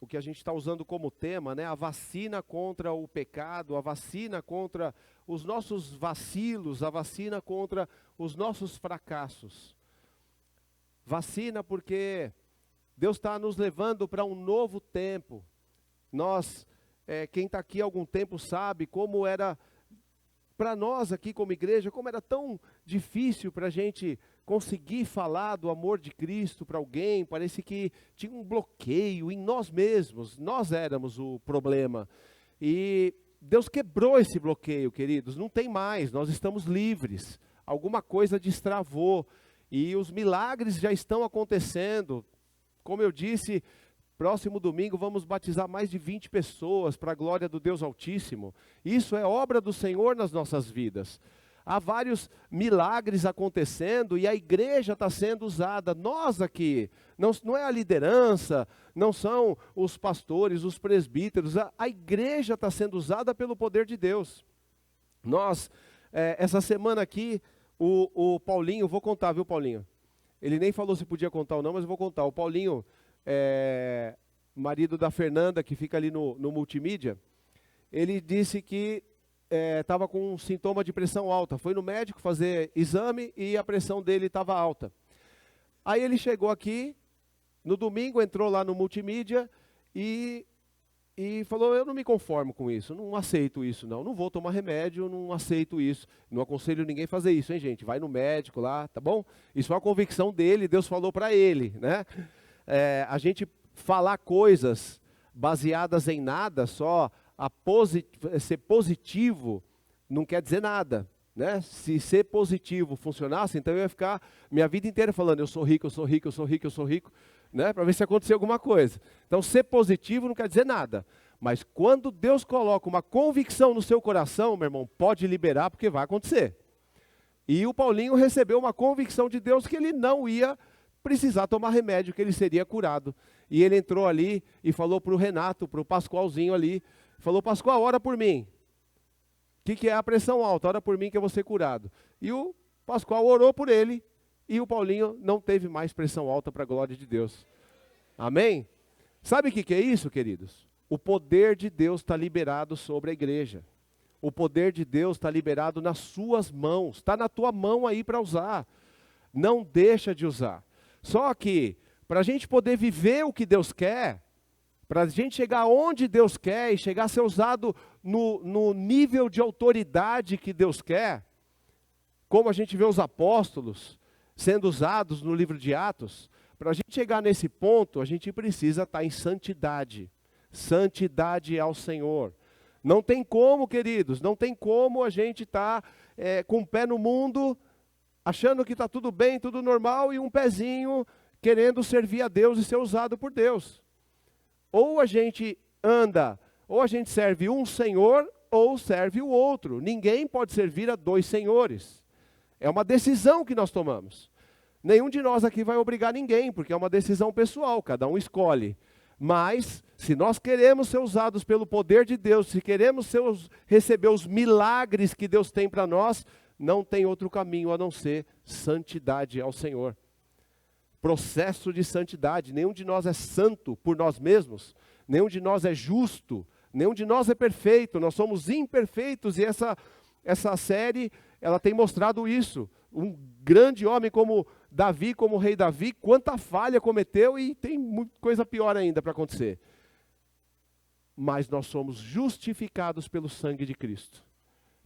o que a gente está usando como tema, né? A vacina contra o pecado, a vacina contra os nossos vacilos, a vacina contra os nossos fracassos. Vacina porque Deus está nos levando para um novo tempo. Nós, quem está aqui há algum tempo sabe como era, para nós aqui como igreja, como era tão difícil para a gente conseguir falar do amor de Cristo para alguém. Parece que tinha um bloqueio em nós mesmos, nós éramos o problema. E Deus quebrou esse bloqueio, queridos, não tem mais, nós estamos livres. Alguma coisa destravou e os milagres já estão acontecendo. Como eu disse, próximo domingo vamos batizar mais de 20 pessoas para a glória do Deus Altíssimo. Isso é obra do Senhor nas nossas vidas. Há vários milagres acontecendo e a igreja está sendo usada. Nós aqui, não é a liderança, não são os pastores, os presbíteros. A igreja está sendo usada pelo poder de Deus. Nós, essa semana aqui, o Paulinho, vou contar, viu, Paulinho? Ele nem falou se podia contar ou não, mas eu vou contar. O Paulinho, marido da Fernanda, que fica ali no multimídia, ele disse que estava com um sintoma de pressão alta. Foi no médico fazer exame e a pressão dele estava alta. Aí ele chegou aqui, no domingo entrou lá no multimídia e falou, eu não me conformo com isso, não aceito isso não vou tomar remédio, não aceito isso. Não aconselho ninguém a fazer isso, hein, gente? Vai no médico lá, tá bom? Isso é uma convicção dele, Deus falou para ele, né? A gente falar coisas baseadas em nada, só ser positivo não quer dizer nada, né? Se ser positivo funcionasse, então eu ia ficar minha vida inteira falando, eu sou rico, eu sou rico, eu sou rico, eu sou rico, né? Para ver se acontecer alguma coisa. Então ser positivo não quer dizer nada, mas quando Deus coloca uma convicção no seu coração, meu irmão, pode liberar porque vai acontecer. E o Paulinho recebeu uma convicção de Deus que ele não ia precisar tomar remédio, que ele seria curado. E ele entrou ali e falou para o Renato, para o Pascoalzinho ali, falou, Pascoal, ora por mim. O que é a pressão alta? Ora por mim que eu vou ser curado. E o Pascoal orou por ele e o Paulinho não teve mais pressão alta para a glória de Deus. Amém? Sabe o que é isso, queridos? O poder de Deus está liberado sobre a igreja. O poder de Deus está liberado nas suas mãos. Está na tua mão aí para usar. Não deixa de usar. Só que, para a gente poder viver o que Deus quer, para a gente chegar onde Deus quer e chegar a ser usado no nível de autoridade que Deus quer, como a gente vê os apóstolos sendo usados no livro de Atos, para a gente chegar nesse ponto, a gente precisa estar em santidade. Santidade ao Senhor. Não tem como, queridos, não tem como a gente estar com o pé no mundo, achando que está tudo bem, tudo normal, e um pezinho querendo servir a Deus e ser usado por Deus. Ou a gente anda, ou a gente serve um Senhor, ou serve o outro. Ninguém pode servir a dois senhores. É uma decisão que nós tomamos. Nenhum de nós aqui vai obrigar ninguém, porque é uma decisão pessoal, cada um escolhe. Mas, se nós queremos ser usados pelo poder de Deus, se queremos receber os milagres que Deus tem para nós, não tem outro caminho a não ser santidade ao Senhor. Processo de santidade. Nenhum de nós é santo por nós mesmos, nenhum de nós é justo, nenhum de nós é perfeito, nós somos imperfeitos e essa série, ela tem mostrado isso. Um grande homem como Davi, como o rei Davi, quanta falha cometeu e tem muita coisa pior ainda para acontecer. Mas nós somos justificados pelo sangue de Cristo.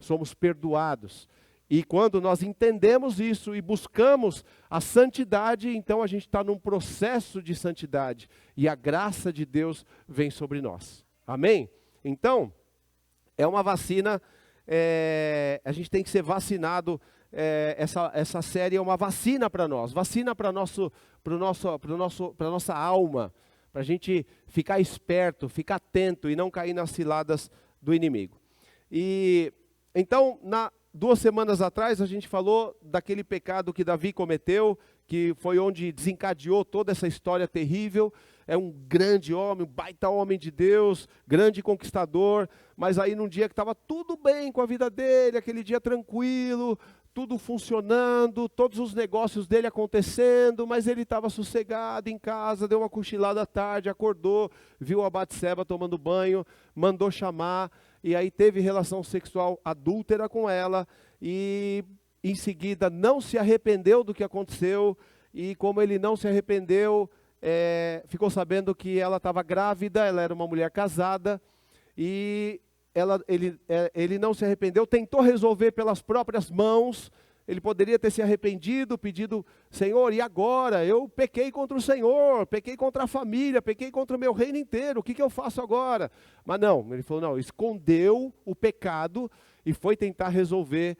Somos perdoados. E quando nós entendemos isso e buscamos a santidade, então a gente está num processo de santidade. E a graça de Deus vem sobre nós. Amém? Então, é uma vacina, a gente tem que ser vacinado. Essa série é uma vacina para nós. Vacina para a nossa alma. Para a gente ficar esperto, ficar atento e não cair nas ciladas do inimigo. E então, 2 semanas atrás, a gente falou daquele pecado que Davi cometeu, que foi onde desencadeou toda essa história terrível. É um grande homem, um baita homem de Deus, grande conquistador, mas aí num dia que estava tudo bem com a vida dele, aquele dia tranquilo, tudo funcionando, todos os negócios dele acontecendo, mas ele estava sossegado em casa, deu uma cochilada à tarde, acordou, viu a Batseba tomando banho, mandou chamar, e aí teve relação sexual adúltera com ela, e em seguida não se arrependeu do que aconteceu, e como ele não se arrependeu, ficou sabendo que ela estava grávida, ela era uma mulher casada, e ele não se arrependeu, tentou resolver pelas próprias mãos. Ele poderia ter se arrependido, pedido: Senhor, e agora? Eu pequei contra o Senhor, pequei contra a família, pequei contra o meu reino inteiro, o que eu faço agora? Mas não, ele falou: não, escondeu o pecado e foi tentar resolver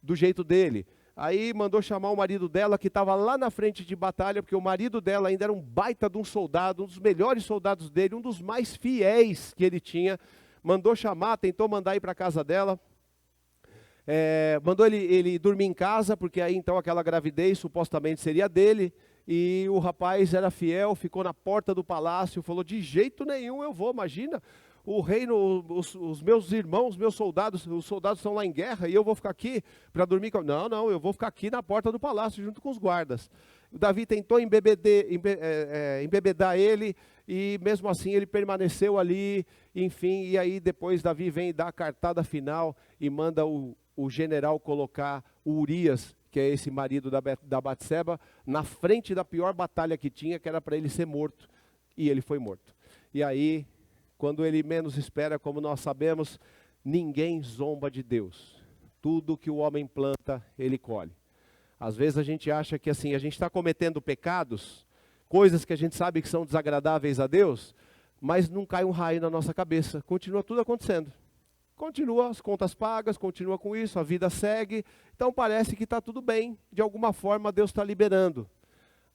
do jeito dele. Aí mandou chamar o marido dela, que estava lá na frente de batalha, porque o marido dela ainda era um baita de um soldado, um dos melhores soldados dele, um dos mais fiéis que ele tinha. Mandou chamar, tentou mandar ir para a casa dela, mandou ele dormir em casa, porque aí então aquela gravidez supostamente seria dele, e o rapaz era fiel, ficou na porta do palácio, falou: de jeito nenhum eu vou, imagina, o reino, os meus irmãos, meus soldados, os soldados estão lá em guerra, e eu vou ficar aqui para dormir com... Não, eu vou ficar aqui na porta do palácio, junto com os guardas. O Davi tentou embebedar ele, e mesmo assim ele permaneceu ali, enfim, e aí depois Davi vem dar a cartada final, e manda o general colocar o Urias, que é esse marido da Batseba, na frente da pior batalha que tinha, que era para ele ser morto, e ele foi morto. E aí, quando ele menos espera, como nós sabemos, ninguém zomba de Deus. Tudo que o homem planta, ele colhe. Às vezes a gente acha que assim, a gente está cometendo pecados, coisas que a gente sabe que são desagradáveis a Deus, mas não cai um raio na nossa cabeça, continua tudo acontecendo. Continua as contas pagas, continua com isso, a vida segue, então parece que está tudo bem, de alguma forma Deus está liberando.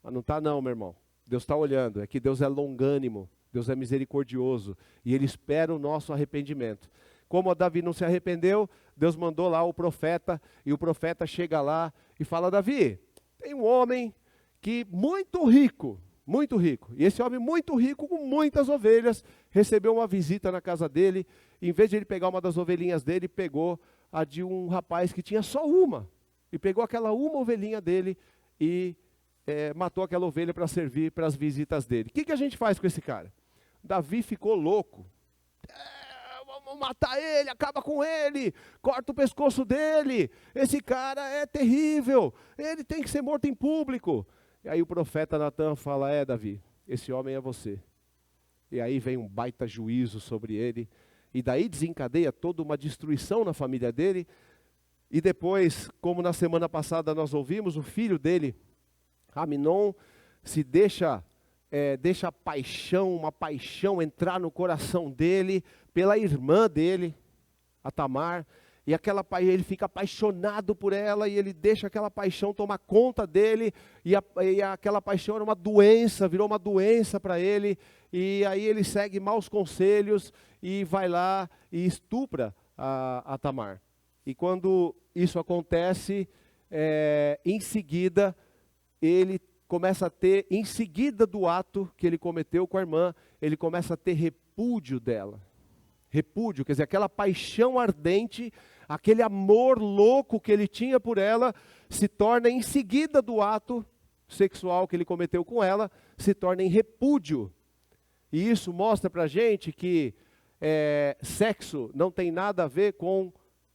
Mas não está não, meu irmão. Deus está olhando, é que Deus é longânimo, Deus é misericordioso, e Ele espera o nosso arrependimento. Como Davi não se arrependeu, Deus mandou lá o profeta, e o profeta chega lá e fala: Davi, tem um homem que muito rico, e esse homem muito rico, com muitas ovelhas, recebeu uma visita na casa dele, em vez de ele pegar uma das ovelhinhas dele, pegou a de um rapaz que tinha só uma, e pegou aquela uma ovelhinha dele e matou aquela ovelha para servir para as visitas dele. O que a gente faz com esse cara? Davi ficou louco. Vamos matar ele, acaba com ele, corta o pescoço dele, esse cara é terrível, ele tem que ser morto em público. E aí o profeta Natan fala: Davi, esse homem é você. E aí vem um baita juízo sobre ele, e daí desencadeia toda uma destruição na família dele. E depois, como na semana passada nós ouvimos, o filho dele, Aminon, se deixa uma paixão entrar no coração dele, pela irmã dele, a Tamar, e ele fica apaixonado por ela, e ele deixa aquela paixão tomar conta dele, e aquela paixão era uma doença, virou uma doença para ele, e aí ele segue maus conselhos, e vai lá e estupra a Tamar. E quando isso acontece, em seguida, ele começa a ter, em seguida do ato que ele cometeu com a irmã, ele começa a ter repúdio dela. Repúdio, quer dizer, aquela paixão ardente, aquele amor louco que ele tinha por ela, se torna, em seguida do ato sexual que ele cometeu com ela, se torna em repúdio. E isso mostra pra gente que sexo não tem nada a ver com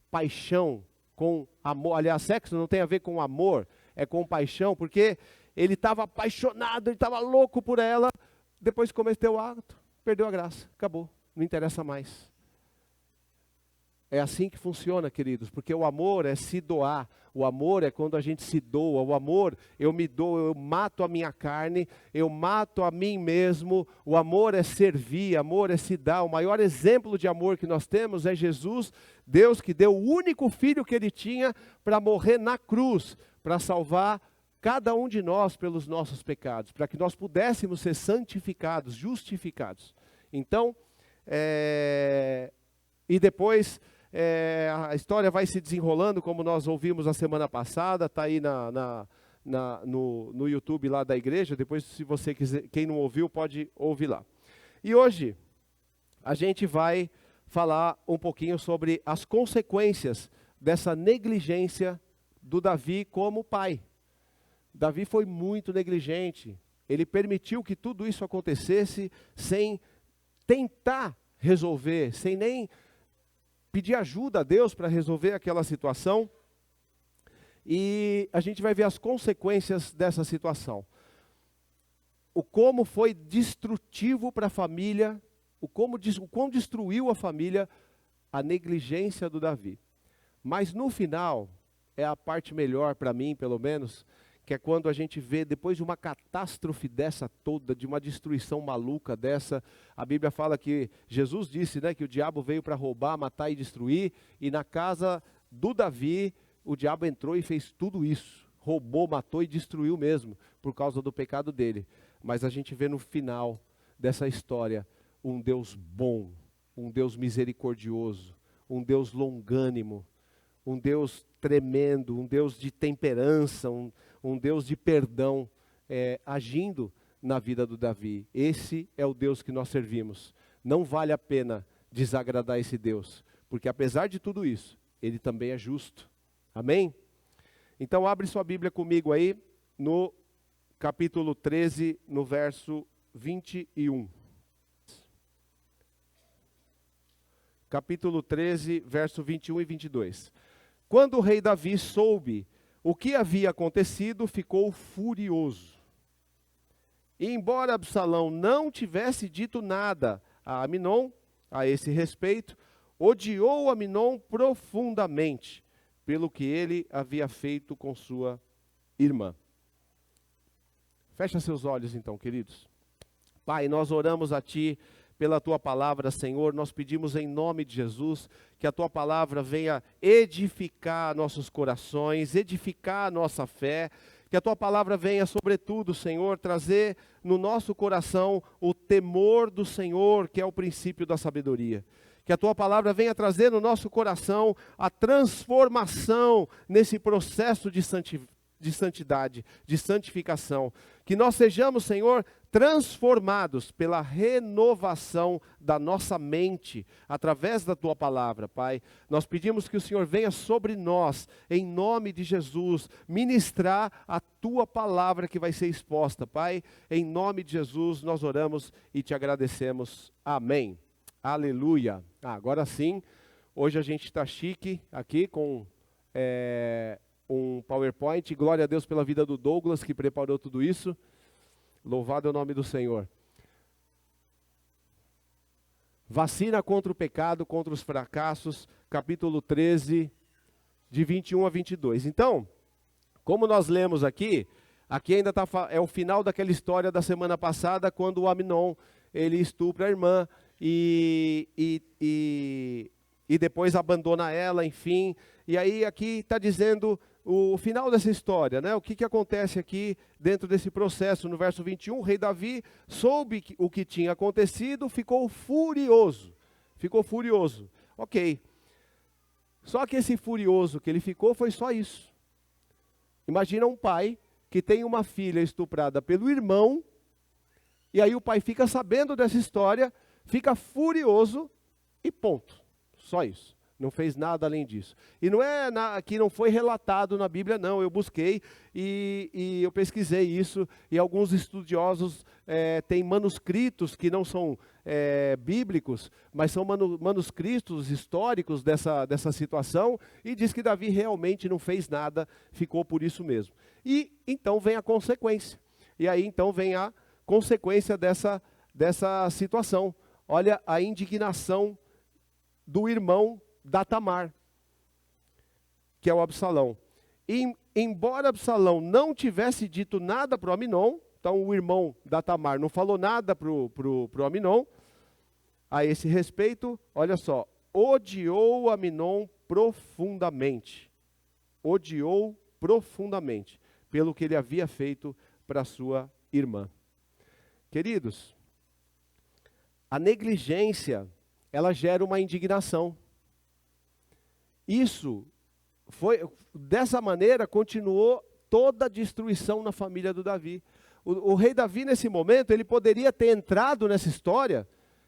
paixão, com amor. Aliás, sexo não tem a ver com amor, é com paixão, porque ele estava apaixonado, ele estava louco por ela, depois que cometeu o ato, perdeu a graça, acabou, não interessa mais. É assim que funciona, queridos, porque o amor é se doar, o amor é quando a gente se doa, o amor, eu me dou, eu mato a minha carne, eu mato a mim mesmo, o amor é servir, amor é se dar. O maior exemplo de amor que nós temos é Jesus, Deus que deu o único filho que ele tinha para morrer na cruz, para salvar cada um de nós pelos nossos pecados, para que nós pudéssemos ser santificados, justificados. Então, e depois a história vai se desenrolando, como nós ouvimos a semana passada, está aí no YouTube lá da igreja, depois se você quiser, quem não ouviu pode ouvir lá. E hoje a gente vai falar um pouquinho sobre as consequências dessa negligência do Davi como pai. Davi foi muito negligente. Ele permitiu que tudo isso acontecesse sem tentar resolver, sem nem pedir ajuda a Deus para resolver aquela situação. E a gente vai ver as consequências dessa situação. O como foi destrutivo para a família, o quão destruiu a família a negligência do Davi. Mas no final, é a parte melhor para mim, pelo menos, que é quando a gente vê, depois de uma catástrofe dessa toda, de uma destruição maluca dessa, a Bíblia fala que Jesus disse, né, que o diabo veio para roubar, matar e destruir, e na casa do Davi, o diabo entrou e fez tudo isso, roubou, matou e destruiu mesmo, por causa do pecado dele. Mas a gente vê no final dessa história, um Deus bom, um Deus misericordioso, um Deus longânimo, um Deus tremendo, um Deus de temperança, um Deus de perdão, agindo na vida do Davi. Esse é o Deus que nós servimos. Não vale a pena desagradar esse Deus, porque apesar de tudo isso, Ele também é justo. Amém? Então abre sua Bíblia comigo aí, no capítulo 13, no verso 21. Capítulo 13, verso 21 e 22. Quando o rei Davi soube o que havia acontecido, ficou furioso. E embora Absalão não tivesse dito nada a Aminon a esse respeito, odiou Aminon profundamente pelo que ele havia feito com sua irmã. Fecha seus olhos então, queridos. Pai, nós oramos a Ti pela Tua palavra, Senhor. Nós pedimos em nome de Jesus que a Tua palavra venha edificar nossos corações, edificar a nossa fé. Que a Tua palavra venha, sobretudo, Senhor, trazer no nosso coração o temor do Senhor, que é o princípio da sabedoria. Que a Tua palavra venha trazer no nosso coração a transformação nesse processo de santidade, de santificação. Que nós sejamos, Senhor, transformados pela renovação da nossa mente, através da Tua palavra, Pai. Nós pedimos que o Senhor venha sobre nós, em nome de Jesus, ministrar a Tua palavra que vai ser exposta, Pai. Em nome de Jesus, nós oramos e Te agradecemos. Amém. Aleluia. Agora sim, hoje a gente está chique aqui com um PowerPoint. Glória a Deus pela vida do Douglas, que preparou tudo isso. Louvado é o nome do Senhor. Vacina contra o pecado, contra os fracassos, capítulo 13, de 21 a 22. Então, como nós lemos aqui ainda é o final daquela história da semana passada, quando o Aminon, ele estupra a irmã e depois abandona ela, enfim. E aí aqui está dizendo o final dessa história, né? O que acontece aqui dentro desse processo. No verso 21, o rei Davi soube o que tinha acontecido, ficou furioso. Ficou furioso. Ok. Só que esse furioso que ele ficou foi só isso. Imagina um pai que tem uma filha estuprada pelo irmão, e aí o pai fica sabendo dessa história, fica furioso e ponto. Só isso. Não fez nada além disso. E não é que não foi relatado na Bíblia, não. Eu busquei e eu pesquisei isso. E alguns estudiosos têm manuscritos que não são bíblicos, mas são manuscritos históricos dessa situação. E diz que Davi realmente não fez nada, ficou por isso mesmo. E então vem a consequência. E aí então vem a consequência dessa situação. Olha a indignação do irmão da Tamar, que é o Absalão. E, embora Absalão não tivesse dito nada para o Aminon, então o irmão da Tamar não falou nada para o Aminon, a esse respeito, olha só, odiou Aminon profundamente. Odiou profundamente, pelo que ele havia feito para sua irmã. Queridos, a negligência, ela gera uma indignação. Isso foi, dessa maneira, continuou toda a destruição na família do Davi. O rei Davi, nesse momento, ele poderia ter entrado nessa história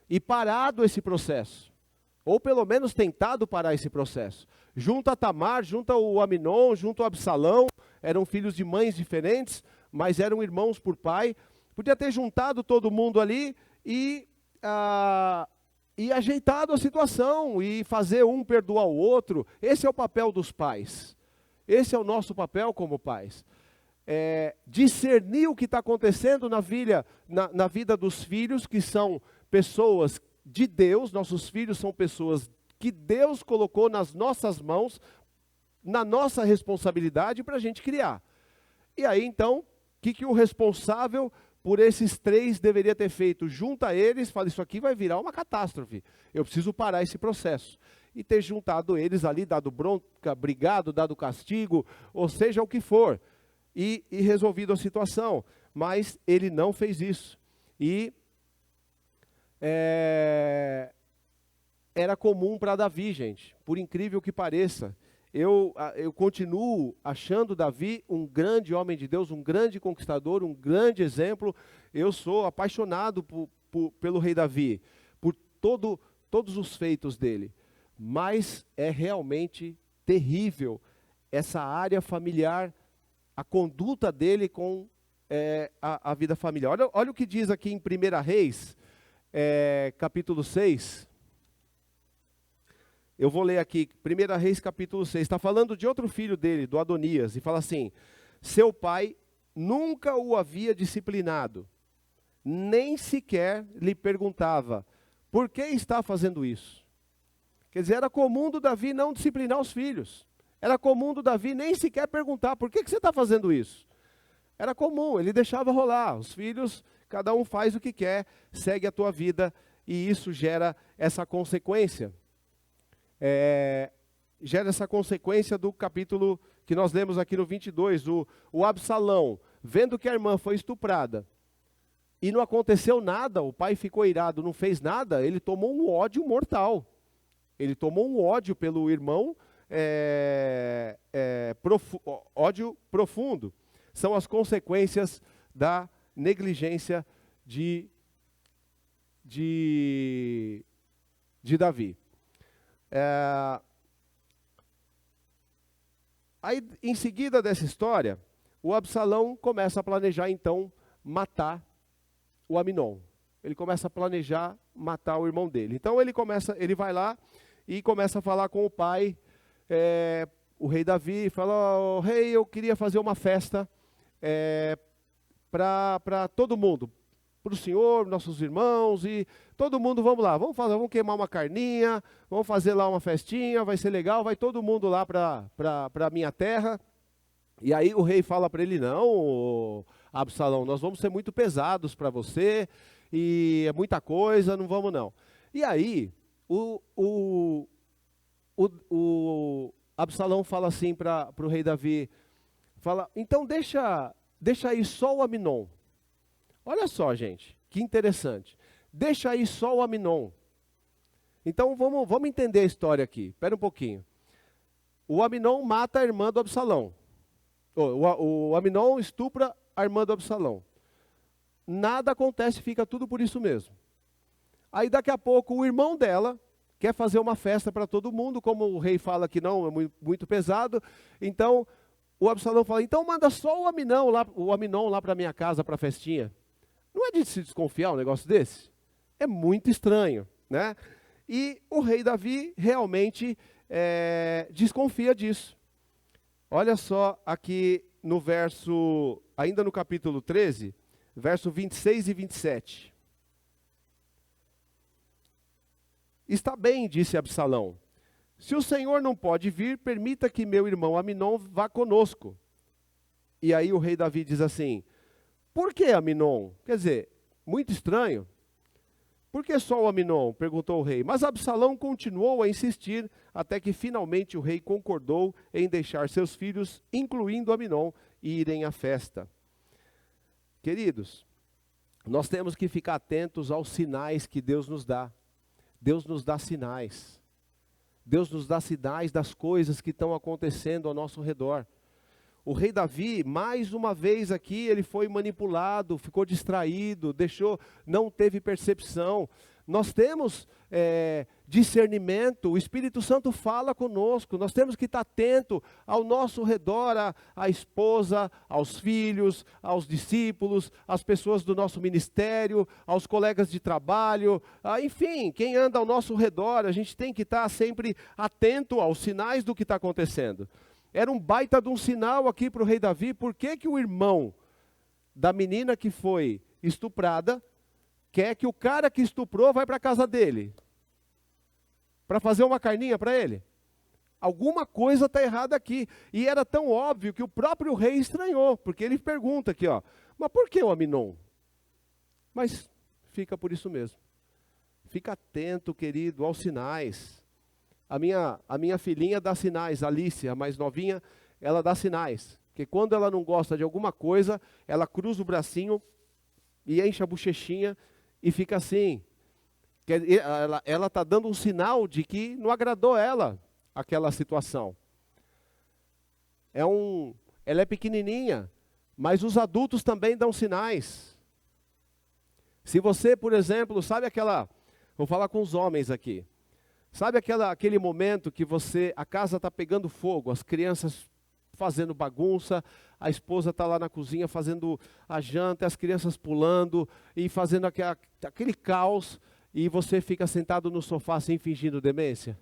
e parado esse processo. ou pelo menos tentado parar esse processo. Junta Tamar, junta o Aminon, junta o Absalão, eram filhos de mães diferentes, mas eram irmãos por pai. Podia ter juntado todo mundo ali e ajeitado a situação, e fazer um perdoar o outro. Esse é o papel dos pais. Esse é o nosso papel como pais. Discernir o que está acontecendo na vida dos filhos, que são pessoas de Deus. Nossos filhos são pessoas que Deus colocou nas nossas mãos, na nossa responsabilidade para a gente criar. E aí então, o que o responsável por esses 3 deveria ter feito? Junta eles, fala, isso aqui vai virar uma catástrofe, eu preciso parar esse processo. E ter juntado eles ali, dado bronca, brigado, dado castigo, ou seja o que for, e resolvido a situação. Mas ele não fez isso. E era comum para Davi, gente, por incrível que pareça. Eu continuo achando Davi um grande homem de Deus, um grande conquistador, um grande exemplo. Eu sou apaixonado pelo rei Davi, por todos os feitos dele. Mas é realmente terrível essa área familiar, a conduta dele com a vida familiar. Olha o que diz aqui em 1 Reis, capítulo 6. Eu vou ler aqui, 1 Reis capítulo 6, está falando de outro filho dele, do Adonias, e fala assim: seu pai nunca o havia disciplinado, nem sequer lhe perguntava, por que está fazendo isso? Quer dizer, era comum do Davi não disciplinar os filhos, era comum do Davi nem sequer perguntar, por que você está fazendo isso? Era comum, ele deixava rolar, os filhos, cada um faz o que quer, segue a tua vida, e isso gera essa consequência. Gera essa consequência do capítulo que nós lemos aqui no 22, o Absalão, vendo que a irmã foi estuprada, e não aconteceu nada, o pai ficou irado, não fez nada, ele tomou um ódio mortal, ele tomou um ódio pelo irmão, ódio profundo. São as consequências da negligência de Davi. Aí, em seguida dessa história, o Absalão começa a planejar, então, matar o Aminon. Ele começa a planejar matar o irmão dele. Então, ele vai lá e começa a falar com o pai, o rei Davi, fala: oh, rei, eu queria fazer uma festa para todo mundo, para o senhor, nossos irmãos, e todo mundo, vamos lá, vamos queimar uma carninha, vamos fazer lá uma festinha, vai ser legal, vai todo mundo lá para a minha terra. E aí o rei fala para ele: não, Absalão, nós vamos ser muito pesados para você, e é muita coisa, não vamos não. E aí o Absalão fala assim para o rei Davi, fala: então deixa aí só o Aminon. Olha só, gente, que interessante. Deixa aí só o Aminon. Então vamos entender a história aqui. Espera um pouquinho. O Aminon mata a irmã do Absalão. O Aminon estupra a irmã do Absalão. Nada acontece, fica tudo por isso mesmo. Aí daqui a pouco o irmão dela quer fazer uma festa para todo mundo, como o rei fala que não, é muito pesado. Então o Absalão fala: então manda só o Aminon lá para minha casa para a festinha. Não é de se desconfiar um negócio desse? É muito estranho, né? E o rei Davi realmente desconfia disso. Olha só aqui no verso, ainda no capítulo 13, verso 26 e 27. Está bem, disse Absalão, se o Senhor não pode vir, permita que meu irmão Aminon vá conosco. E aí o rei Davi diz assim: por que Aminon? Quer dizer, muito estranho. Por que só o Aminon? Perguntou o rei. Mas Absalão continuou a insistir, até que finalmente o rei concordou em deixar seus filhos, incluindo Aminon, irem à festa. Queridos, nós temos que ficar atentos aos sinais que Deus nos dá. Deus nos dá sinais. Deus nos dá sinais das coisas que estão acontecendo ao nosso redor. O rei Davi, mais uma vez aqui, ele foi manipulado, ficou distraído, não teve percepção. nós temos discernimento, o Espírito Santo fala conosco, nós temos que estar atento ao nosso redor, à esposa, aos filhos, aos discípulos, às pessoas do nosso ministério, aos colegas de trabalho, enfim, quem anda ao nosso redor, a gente tem que estar sempre atento aos sinais do que está acontecendo. Era um baita de um sinal aqui para o rei Davi. Por que que o irmão da menina que foi estuprada quer que o cara que estuprou vai para a casa dele? Para fazer uma carninha para ele? Alguma coisa está errada aqui. E era tão óbvio que o próprio rei estranhou, porque ele pergunta aqui, ó, mas por que o Aminon? Mas fica por isso mesmo. Fica atento, querido, aos sinais. A minha filhinha dá sinais, a Alice, a mais novinha, ela dá sinais. Porque quando ela não gosta de alguma coisa, ela cruza o bracinho e enche a bochechinha e fica assim. Ela está dando um sinal de que não agradou ela aquela situação. Ela é pequenininha, mas os adultos também dão sinais. Se você, por exemplo, sabe vou falar com os homens aqui. Sabe aquele momento que a casa está pegando fogo, as crianças fazendo bagunça, a esposa está lá na cozinha fazendo a janta, as crianças pulando e fazendo aquele caos, e você fica sentado no sofá assim, fingindo demência?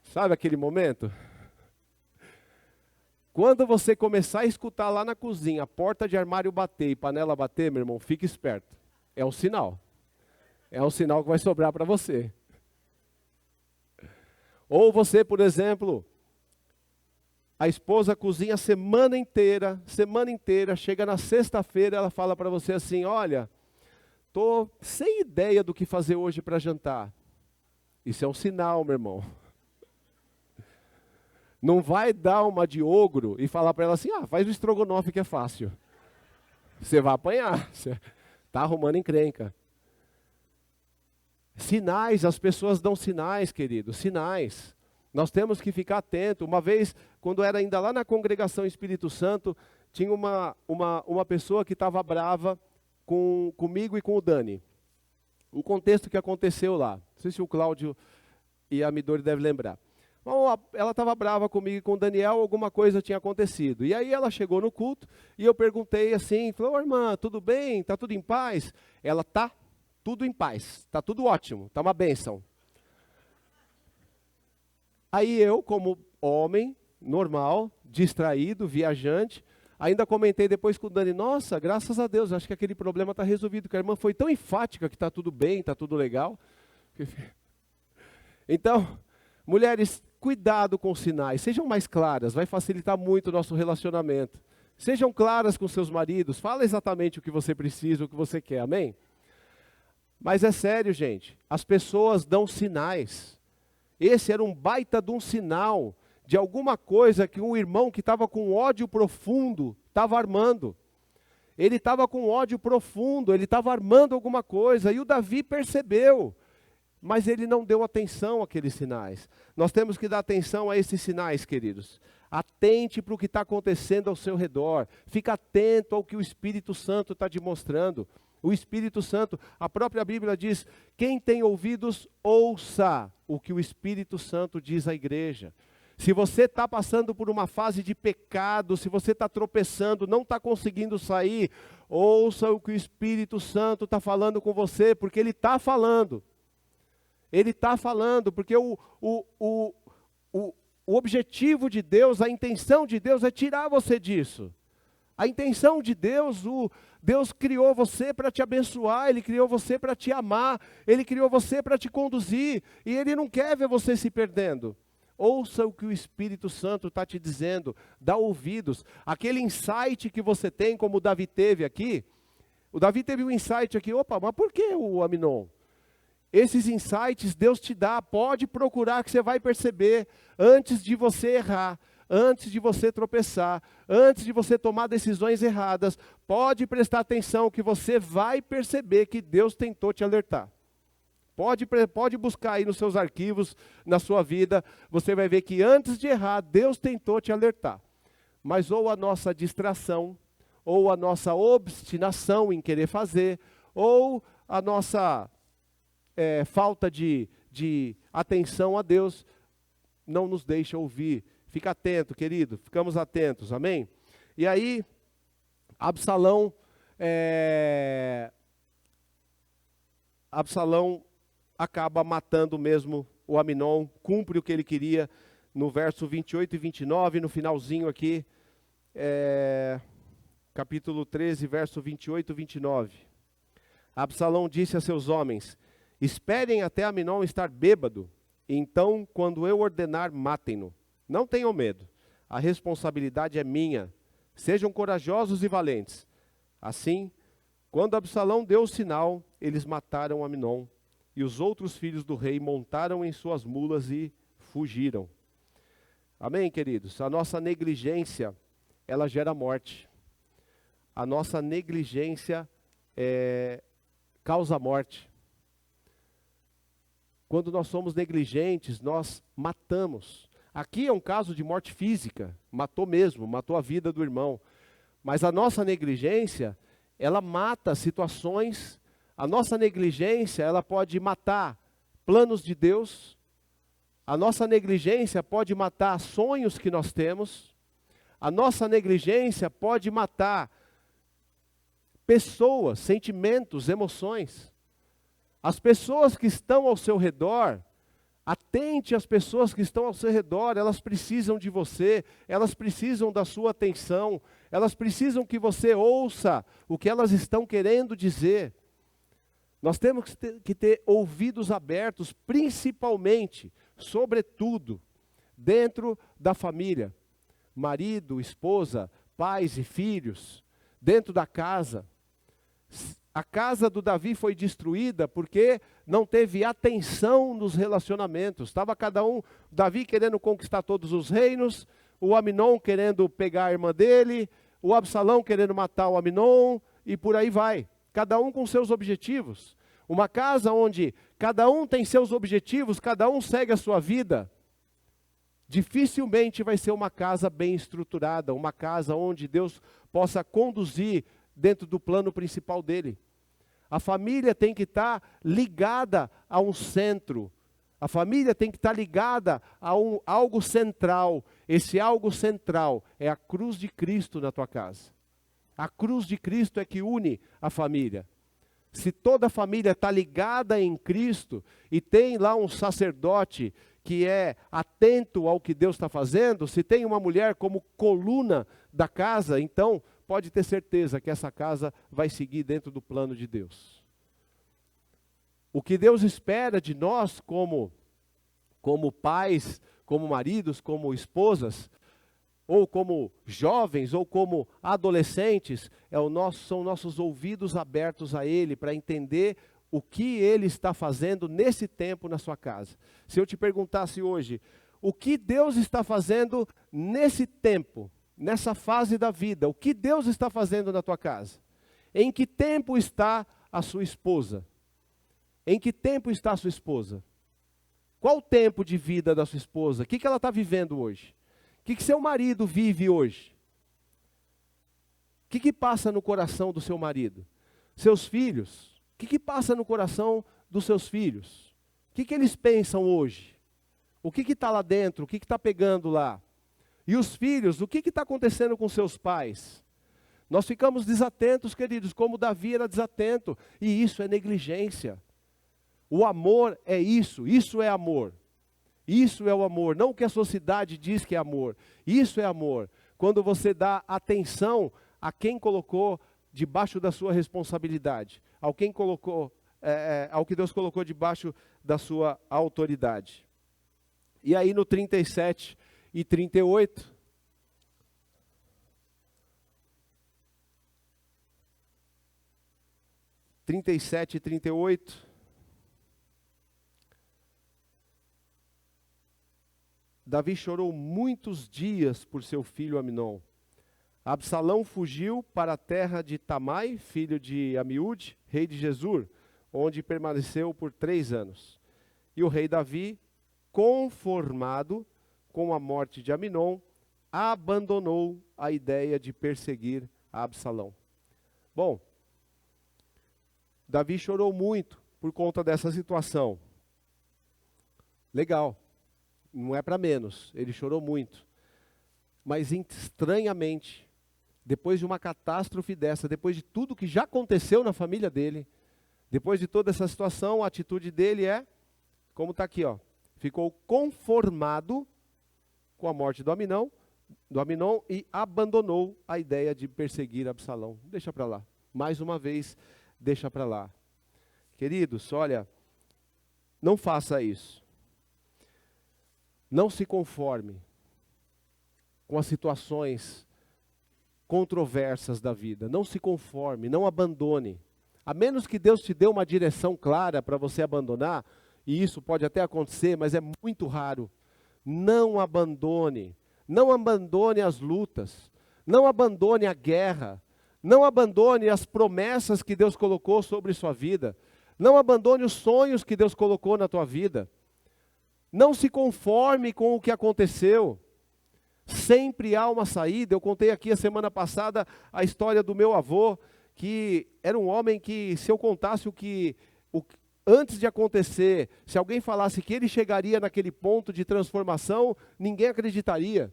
Sabe aquele momento? Quando você começar a escutar lá na cozinha, a porta de armário bater e panela bater, meu irmão, fique esperto. É um sinal. É um sinal que vai sobrar para você. Ou você, por exemplo, a esposa cozinha a semana inteira, chega na sexta-feira, ela fala para você assim, olha, estou sem ideia do que fazer hoje para jantar. Isso é um sinal, meu irmão. Não vai dar uma de ogro e falar para ela assim, faz o estrogonofe que é fácil. Você vai apanhar, você está arrumando encrenca. Sinais, as pessoas dão sinais, querido, sinais. Nós temos que ficar atento. Uma vez, quando era ainda lá na congregação Espírito Santo, tinha uma pessoa que estava brava comigo e com o Dani. Um contexto que aconteceu lá. Não sei se o Cláudio e a Midori devem lembrar. Bom, ela estava brava comigo e com o Daniel, alguma coisa tinha acontecido. E aí ela chegou no culto e eu perguntei assim, falou, irmã, tudo bem? Está tudo em paz? Ela, tá tudo em paz, está tudo ótimo, está uma bênção. Aí eu, como homem, normal, distraído, viajante, ainda comentei depois com o Dani, nossa, graças a Deus, acho que aquele problema está resolvido, que a irmã foi tão enfática que está tudo bem, está tudo legal. Então, mulheres, cuidado com os sinais, sejam mais claras, vai facilitar muito o nosso relacionamento. Sejam claras com seus maridos, fala exatamente o que você precisa, o que você quer, amém? Mas é sério, gente, as pessoas dão sinais. Esse era um baita de um sinal de alguma coisa que um irmão que estava com ódio profundo estava armando. Ele estava com ódio profundo, ele estava armando alguma coisa, e o Davi percebeu, mas ele não deu atenção àqueles sinais. Nós temos que dar atenção a esses sinais, queridos. Atente para o que está acontecendo ao seu redor, fica atento ao que o Espírito Santo está te mostrando. O Espírito Santo, a própria Bíblia diz, quem tem ouvidos, ouça o que o Espírito Santo diz à igreja. Se você está passando por uma fase de pecado, se você está tropeçando, não está conseguindo sair, ouça o que o Espírito Santo está falando com você, porque Ele está falando. Ele está falando, porque o objetivo de Deus, a intenção de Deus é tirar você disso. A intenção de Deus, Deus criou você para te abençoar, Ele criou você para te amar, Ele criou você para te conduzir, e Ele não quer ver você se perdendo. Ouça o que o Espírito Santo está te dizendo, dá ouvidos. Aquele insight que você tem, como o Davi teve aqui, o Davi teve um insight aqui, opa, mas por que o Aminon? Esses insights Deus te dá, pode procurar que você vai perceber antes de você errar. Antes de você tropeçar, antes de você tomar decisões erradas, pode prestar atenção que você vai perceber que Deus tentou te alertar. Pode buscar aí nos seus arquivos, na sua vida, você vai ver que antes de errar, Deus tentou te alertar. Mas ou a nossa distração, ou a nossa obstinação em querer fazer, ou a nossa falta de atenção a Deus não nos deixa ouvir. Fica atento, querido, ficamos atentos, amém? E aí, Absalão acaba matando mesmo o Aminon, cumpre o que ele queria no verso 28 e 29, no finalzinho aqui, capítulo 13, verso 28 e 29. Absalão disse a seus homens: esperem até Aminon estar bêbado, então quando eu ordenar, matem-no. Não tenham medo, a responsabilidade é minha. Sejam corajosos e valentes. Assim, quando Absalão deu o sinal, eles mataram Aminon, e os outros filhos do rei montaram em suas mulas e fugiram. Amém, queridos? A nossa negligência, ela gera morte. A nossa negligência causa morte. Quando nós somos negligentes, nós matamos. Aqui é um caso de morte física, matou mesmo, matou a vida do irmão. Mas a nossa negligência, ela mata situações, a nossa negligência, ela pode matar planos de Deus, a nossa negligência pode matar sonhos que nós temos, a nossa negligência pode matar pessoas, sentimentos, emoções. As pessoas que estão ao seu redor, atente às pessoas que estão ao seu redor, elas precisam de você, elas precisam da sua atenção, elas precisam que você ouça o que elas estão querendo dizer. Nós temos que ter ouvidos abertos, principalmente, sobretudo, dentro da família. Marido, esposa, pais e filhos, dentro da casa. A casa do Davi foi destruída porque não teve atenção nos relacionamentos. Estava cada um, Davi querendo conquistar todos os reinos, o Aminon querendo pegar a irmã dele, o Absalão querendo matar o Aminon, e por aí vai. Cada um com seus objetivos. Uma casa onde cada um tem seus objetivos, cada um segue a sua vida, dificilmente vai ser uma casa bem estruturada, uma casa onde Deus possa conduzir dentro do plano principal dele. A família tem que estar ligada a um centro. A família tem que estar ligada a algo central. Esse algo central é a cruz de Cristo na tua casa. A cruz de Cristo é que une a família. Se toda a família está ligada em Cristo e tem lá um sacerdote que é atento ao que Deus está fazendo, se tem uma mulher como coluna da casa, então pode ter certeza que essa casa vai seguir dentro do plano de Deus. O que Deus espera de nós como pais, como maridos, como esposas, ou como jovens, ou como adolescentes, são nossos ouvidos abertos a Ele, para entender o que Ele está fazendo nesse tempo na sua casa. Se eu te perguntasse hoje, o que Deus está fazendo nesse tempo, nessa fase da vida, o que Deus está fazendo na tua casa? Em que tempo está a sua esposa? Em que tempo está a sua esposa? Qual o tempo de vida da sua esposa? O que ela está vivendo hoje? O que seu marido vive hoje? O que passa no coração do seu marido? Seus filhos? O que passa no coração dos seus filhos? O que eles pensam hoje? O que está lá dentro? O que está pegando lá? E os filhos, o que está acontecendo com seus pais? Nós ficamos desatentos, queridos, como Davi era desatento. E isso é negligência. O amor é isso é amor. Isso é o amor, não o que a sociedade diz que é amor. Isso é amor. Quando você dá atenção a quem colocou debaixo da sua responsabilidade, ao que Deus colocou debaixo da sua autoridade. E aí no 37 e 38, Davi chorou muitos dias por seu filho Aminon. Absalão fugiu para a terra de Tamai, filho de Amiúde, rei de Gesur, onde permaneceu por 3 anos. E o rei Davi, conformado com a morte de Aminon, abandonou a ideia de perseguir Absalão. Bom, Davi chorou muito por conta dessa situação. Legal, não é para menos, ele chorou muito. Mas estranhamente, depois de uma catástrofe dessa, depois de tudo que já aconteceu na família dele, depois de toda essa situação, a atitude dele é, como está aqui, ó, ficou conformado com a morte do Aminon e abandonou a ideia de perseguir Absalão. Deixa para lá. Mais uma vez, deixa para lá. Queridos, olha, não faça isso. Não se conforme com as situações controversas da vida. Não se conforme, não abandone. A menos que Deus te dê uma direção clara para você abandonar, e isso pode até acontecer, mas é muito raro. Não abandone. Não abandone as lutas. Não abandone a guerra. Não abandone as promessas que Deus colocou sobre sua vida. Não abandone os sonhos que Deus colocou na tua vida. Não se conforme com o que aconteceu. Sempre há uma saída. Eu contei aqui a semana passada a história do meu avô, que era um homem que, se eu contasse antes de acontecer, se alguém falasse que ele chegaria naquele ponto de transformação, ninguém acreditaria.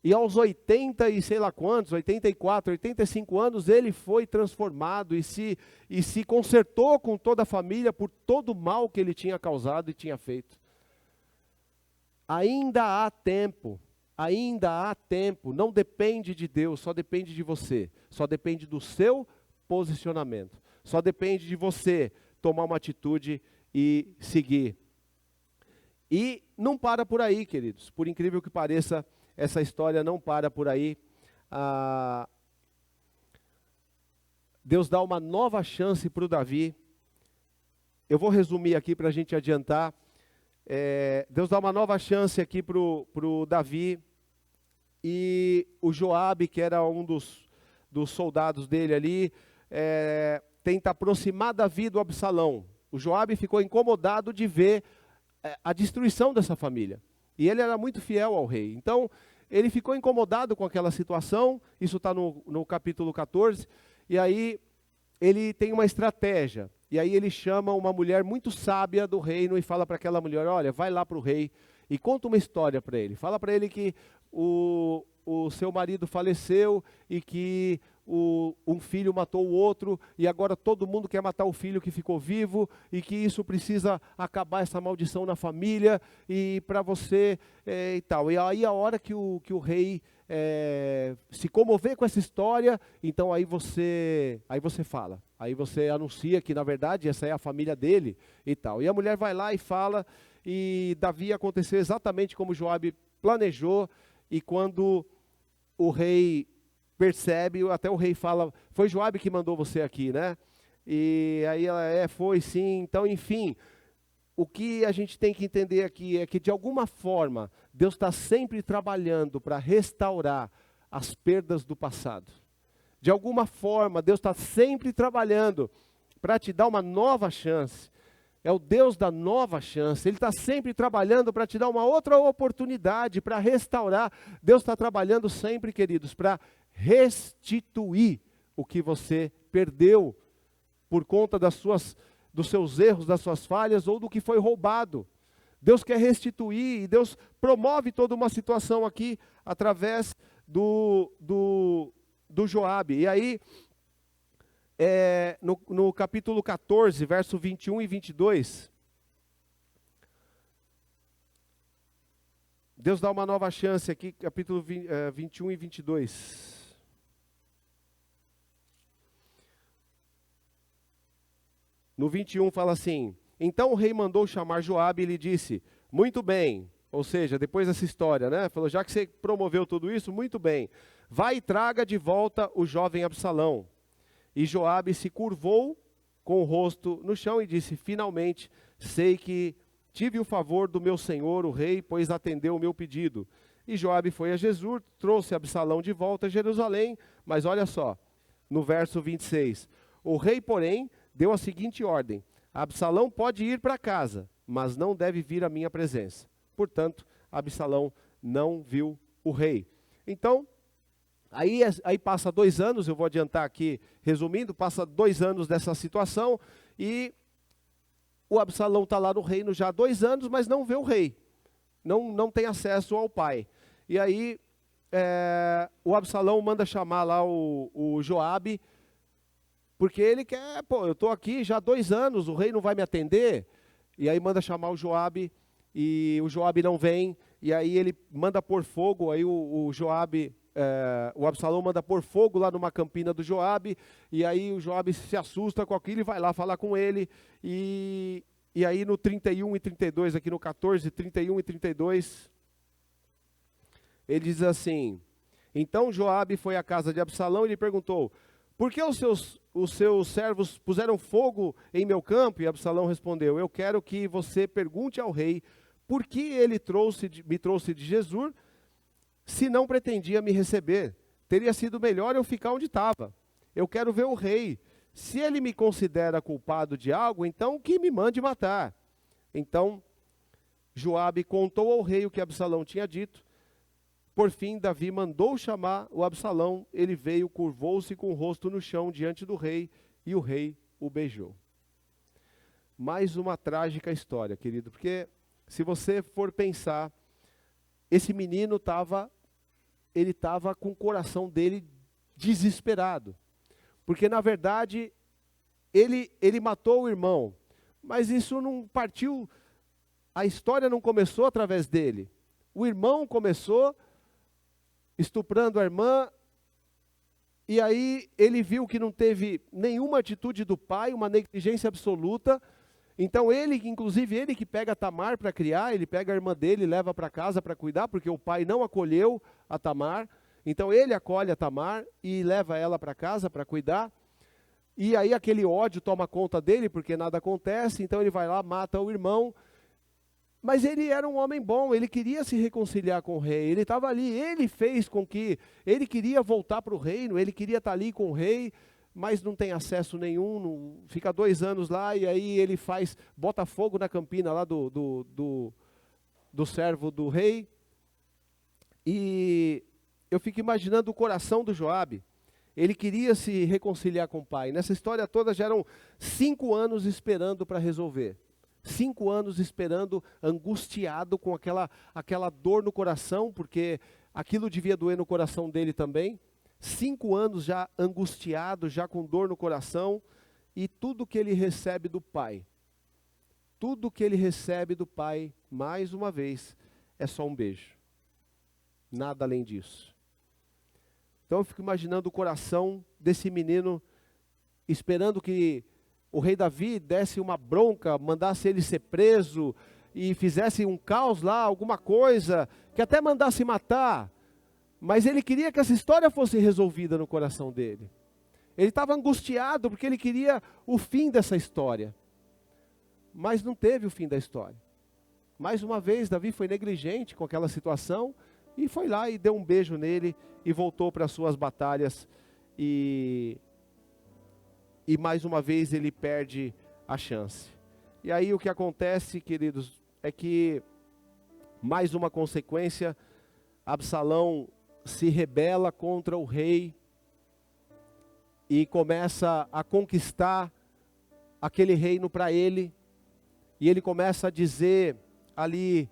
E aos 80 e sei lá quantos, 84, 85 anos, ele foi transformado e se consertou com toda a família por todo o mal que ele tinha causado e tinha feito. Ainda há tempo, não depende de Deus, só depende de você, só depende do seu posicionamento, só depende de você tomar uma atitude e seguir. E não para por aí, queridos, por incrível que pareça, essa história não para por aí. Deus dá uma nova chance para o Davi. Eu vou resumir aqui para a gente adiantar. Deus dá uma nova chance aqui para o Davi, e o Joabe, que era um dos soldados dele ali, tenta aproximar Davi do Absalão. O Joabe ficou incomodado de ver a destruição dessa família, e ele era muito fiel ao rei, então ele ficou incomodado com aquela situação. Isso está no capítulo 14, e aí ele tem uma estratégia. E aí ele chama uma mulher muito sábia do reino e fala para aquela mulher: olha, vai lá para o rei e conta uma história para ele. Fala para ele que o seu marido faleceu e que um filho matou o outro, e agora todo mundo quer matar o filho que ficou vivo, e que isso precisa acabar, essa maldição na família, e para você e tal. E aí a hora que o rei se comover com essa história, então aí você fala. Aí você anuncia que, na verdade, essa é a família dele e tal. E a mulher vai lá e fala, e Davi aconteceu exatamente como Joabe planejou, e quando o rei percebe, até o rei fala: foi Joabe que mandou você aqui, né? E aí ela, foi sim. Então, enfim, o que a gente tem que entender aqui é que, de alguma forma, Deus está sempre trabalhando para restaurar as perdas do passado. De alguma forma, Deus está sempre trabalhando para te dar uma nova chance. É o Deus da nova chance. Ele está sempre trabalhando para te dar uma outra oportunidade, para restaurar. Deus está trabalhando sempre, queridos, para restituir o que você perdeu por conta dos seus erros, das suas falhas, ou do que foi roubado. Deus quer restituir, e Deus promove toda uma situação aqui através do Joabe. E aí, no capítulo 14, verso 21 e 22, Deus dá uma nova chance aqui, capítulo 21 e 22. No 21 fala assim: então o rei mandou chamar Joabe e lhe disse: muito bem, ou seja, depois dessa história, né? Falou: já que você promoveu tudo isso, muito bem, vai e traga de volta o jovem Absalão. E Joabe se curvou com o rosto no chão e disse: finalmente, sei que tive o favor do meu senhor, o rei, pois atendeu o meu pedido. E Joabe foi a Jesur, trouxe Absalão de volta a Jerusalém. Mas olha só, no verso 26, o rei, porém, deu a seguinte ordem: Absalão pode ir para casa, mas não deve vir à minha presença. Portanto, Absalão não viu o rei. Então, Aí passa 2 anos, eu vou adiantar aqui, resumindo, passa 2 anos dessa situação, e o Absalão está lá no reino já há 2 anos, mas não vê o rei, não tem acesso ao pai. E aí o Absalão manda chamar lá o Joabe, porque ele quer, eu estou aqui já há 2 anos, o rei não vai me atender. E aí manda chamar o Joabe, e o Joabe não vem, e aí ele manda pôr fogo, aí o Absalão manda pôr fogo lá numa campina do Joabe, e aí o Joabe se assusta com aquilo e vai lá falar com ele, e aí no 31 e 32, aqui no 14, 31 e 32, ele diz assim: então Joabe foi à casa de Absalão e lhe perguntou: por que os seus servos puseram fogo em meu campo? E Absalão respondeu: eu quero que você pergunte ao rei por que ele me trouxe de Jesur, se não pretendia me receber. Teria sido melhor eu ficar onde estava. Eu quero ver o rei. Se ele me considera culpado de algo, então que me mande matar. Então Joabe contou ao rei o que Absalão tinha dito. Por fim, Davi mandou chamar o Absalão. Ele veio, curvou-se com o rosto no chão diante do rei, e o rei o beijou. Mais uma trágica história, querido, porque se você for pensar, esse menino estava com o coração dele desesperado. Porque, na verdade, ele matou o irmão, mas isso não partiu, a história não começou através dele. O irmão começou estuprando a irmã, e aí ele viu que não teve nenhuma atitude do pai, uma negligência absoluta. Então inclusive ele que pega a Tamar para criar, ele pega a irmã dele e leva para casa para cuidar, porque o pai não acolheu a Tamar. Então ele acolhe a Tamar e leva ela para casa para cuidar. E aí aquele ódio toma conta dele, porque nada acontece, então ele vai lá, mata o irmão. Mas ele era um homem bom, ele queria se reconciliar com o rei, ele estava ali, ele fez com que, ele queria voltar para o reino, ele queria estar ali com o rei, mas não tem acesso nenhum, fica 2 anos lá, e aí ele bota fogo na campina lá do servo do rei. E eu fico imaginando o coração do Joabe. Ele queria se reconciliar com o pai. Nessa história toda já eram 5 anos esperando para resolver. 5 anos esperando, angustiado, com aquela dor no coração, porque aquilo devia doer no coração dele também. 5 anos já angustiado, já com dor no coração, e tudo que ele recebe do pai, mais uma vez, é só um beijo. Nada além disso. Então eu fico imaginando o coração desse menino, esperando que o rei Davi desse uma bronca, mandasse ele ser preso, e fizesse um caos lá, alguma coisa, que até mandasse matar. Mas ele queria que essa história fosse resolvida no coração dele. Ele estava angustiado, porque ele queria o fim dessa história. Mas não teve o fim da história. Mais uma vez, Davi foi negligente com aquela situação, e foi lá e deu um beijo nele, e voltou para as suas batalhas, e mais uma vez ele perde a chance. E aí o que acontece, queridos, é que, mais uma consequência, Absalão se rebela contra o rei, e começa a conquistar aquele reino para ele, e ele começa a dizer ali,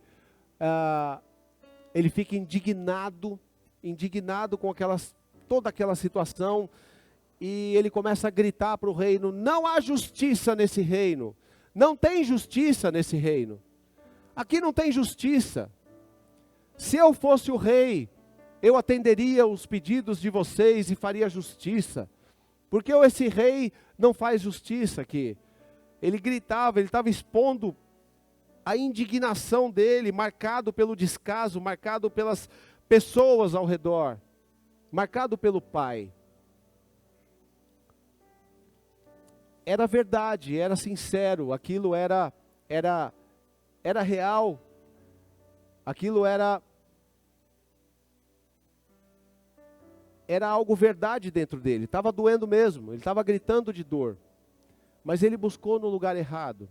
ele fica indignado com toda aquela situação, e ele começa a gritar para o reino: não há justiça nesse reino, não tem justiça nesse reino, aqui não tem justiça. Se eu fosse o rei, eu atenderia os pedidos de vocês e faria justiça, porque esse rei não faz justiça aqui. Ele gritava, ele estava expondo a indignação dele, marcado pelo descaso, marcado pelas pessoas ao redor, marcado pelo pai. Era verdade, era sincero, aquilo era real, aquilo era algo verdade dentro dele, estava doendo mesmo, ele estava gritando de dor, mas ele buscou no lugar errado.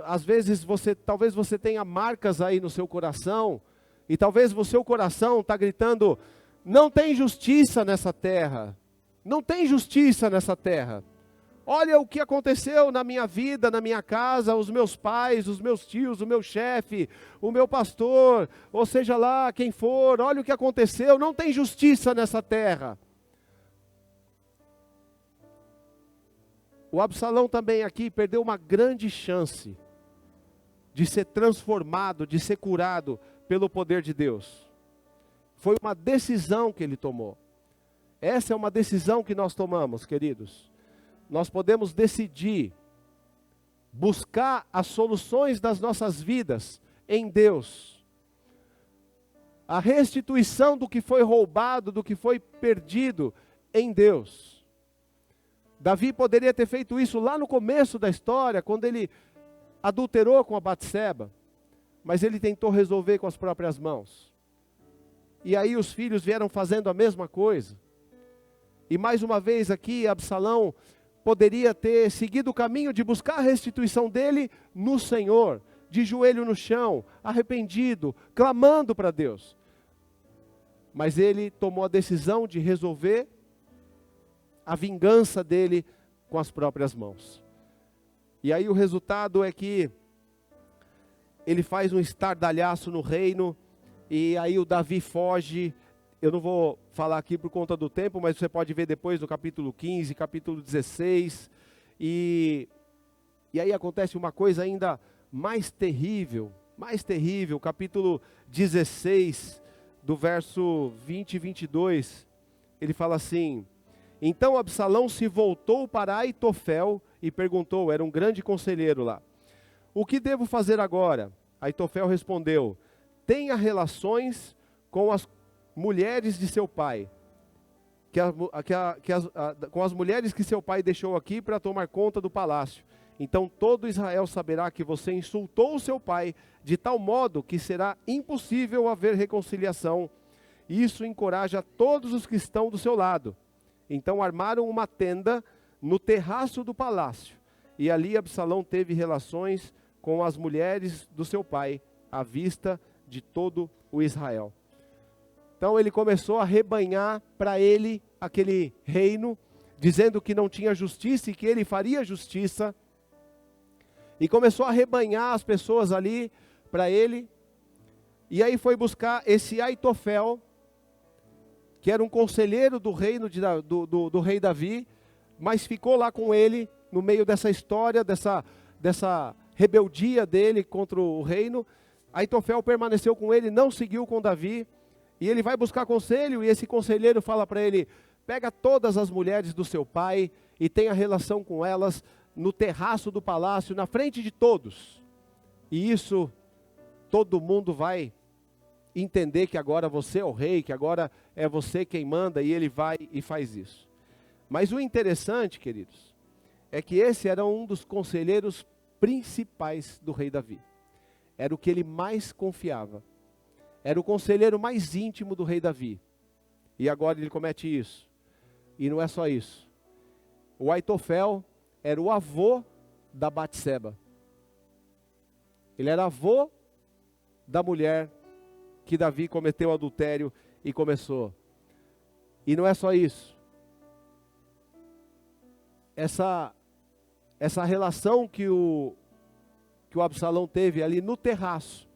Às vezes talvez você tenha marcas aí no seu coração, E talvez o seu coração está gritando, não tem justiça nessa terra. Não tem justiça nessa terra. Olha o que aconteceu na minha vida, na minha casa, os meus pais, os meus tios, o meu chefe, o meu pastor, ou seja lá quem for, olha o que aconteceu, não tem justiça nessa terra. O Absalão também aqui perdeu uma grande chance de ser transformado, de ser curado pelo poder de Deus. Foi uma decisão que ele tomou. Essa é uma decisão que nós tomamos, queridos. Nós podemos decidir buscar as soluções das nossas vidas em Deus. A restituição do que foi roubado, do que foi perdido em Deus. Davi poderia ter feito isso lá no começo da história, quando ele adulterou com a Batseba, mas ele tentou resolver com as próprias mãos. E aí os filhos vieram fazendo a mesma coisa. E mais uma vez aqui, Absalão poderia ter seguido o caminho de buscar a restituição dele no Senhor, de joelho no chão, arrependido, clamando para Deus. Mas ele tomou a decisão de resolver a vingança dele com as próprias mãos. E aí o resultado é que ele faz um estardalhaço no reino, e aí o Davi foge. Eu não vou falar aqui por conta do tempo, mas você pode ver depois no capítulo 15, capítulo 16. E aí acontece uma coisa ainda mais terrível, capítulo 16, do verso 20 e 22. Ele fala assim: então Absalão se voltou para Aitofel e perguntou, era um grande conselheiro lá: o que devo fazer agora? Aitofel respondeu: tenha relações com as mulheres de seu pai, com as mulheres que seu pai deixou aqui para tomar conta do palácio. Então todo Israel saberá que você insultou o seu pai de tal modo que será impossível haver reconciliação. Isso encoraja todos os que estão do seu lado. Então armaram uma tenda no terraço do palácio, e ali Absalão teve relações com as mulheres do seu pai, à vista de todo o Israel. Então ele começou a rebanhar para ele aquele reino, dizendo que não tinha justiça e que ele faria justiça. E começou a rebanhar as pessoas ali para ele. E aí foi buscar esse Aitofel, que era um conselheiro do reino do rei Davi, mas ficou lá com ele no meio dessa história, dessa rebeldia dele contra o reino. Aitofel permaneceu com ele, não seguiu com Davi. E ele vai buscar conselho, e esse conselheiro fala para ele: pega todas as mulheres do seu pai e tenha relação com elas no terraço do palácio, na frente de todos. E isso, todo mundo vai entender que agora você é o rei, que agora é você quem manda, e ele vai e faz isso. Mas o interessante, queridos, é que esse era um dos conselheiros principais do rei Davi. Era o que ele mais confiava. Era o conselheiro mais íntimo do rei Davi. E agora ele comete isso. E não é só isso. O Aitofel era o avô da Batseba. Ele era avô da mulher que Davi cometeu adultério e começou. E não é só isso. Essa relação que o Absalão teve ali no terraço,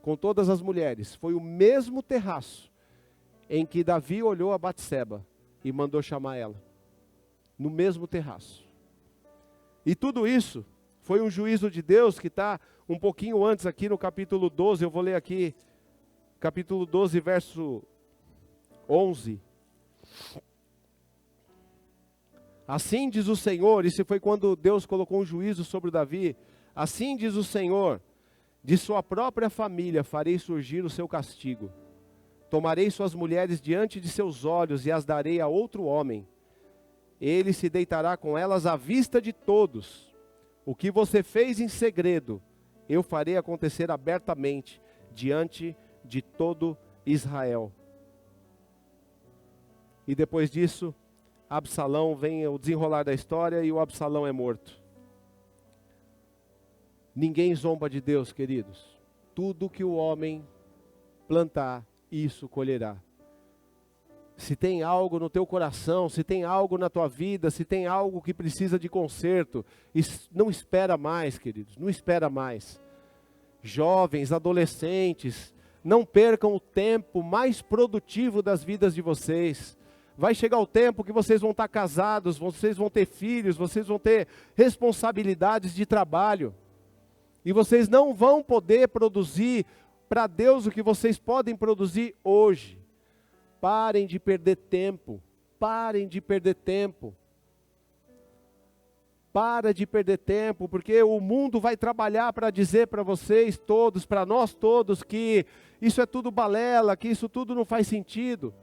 com todas as mulheres, foi o mesmo terraço em que Davi olhou a Batseba e mandou chamar ela. No mesmo terraço. E tudo isso foi um juízo de Deus que está um pouquinho antes aqui no capítulo 12, eu vou ler aqui, capítulo 12, verso 11. Assim diz o Senhor, isso foi quando Deus colocou um juízo sobre Davi. Assim diz o Senhor: de sua própria família farei surgir o seu castigo. Tomarei suas mulheres diante de seus olhos e as darei a outro homem. Ele se deitará com elas à vista de todos. O que você fez em segredo, eu farei acontecer abertamente diante de todo Israel. E depois disso, Absalão, vem o desenrolar da história e o Absalão é morto. Ninguém zomba de Deus, queridos. Tudo que o homem plantar, isso colherá. Se tem algo no teu coração, se tem algo na tua vida, se tem algo que precisa de conserto, não espera mais, queridos, não espera mais. Jovens, adolescentes, não percam o tempo mais produtivo das vidas de vocês. Vai chegar o tempo que vocês vão estar casados, vocês vão ter filhos, vocês vão ter responsabilidades de trabalho. E vocês não vão poder produzir para Deus o que vocês podem produzir hoje. Parem de perder tempo. Parem de perder tempo. Para de perder tempo, porque o mundo vai trabalhar para dizer para vocês todos, para nós todos, que isso é tudo balela, que isso tudo não faz sentido.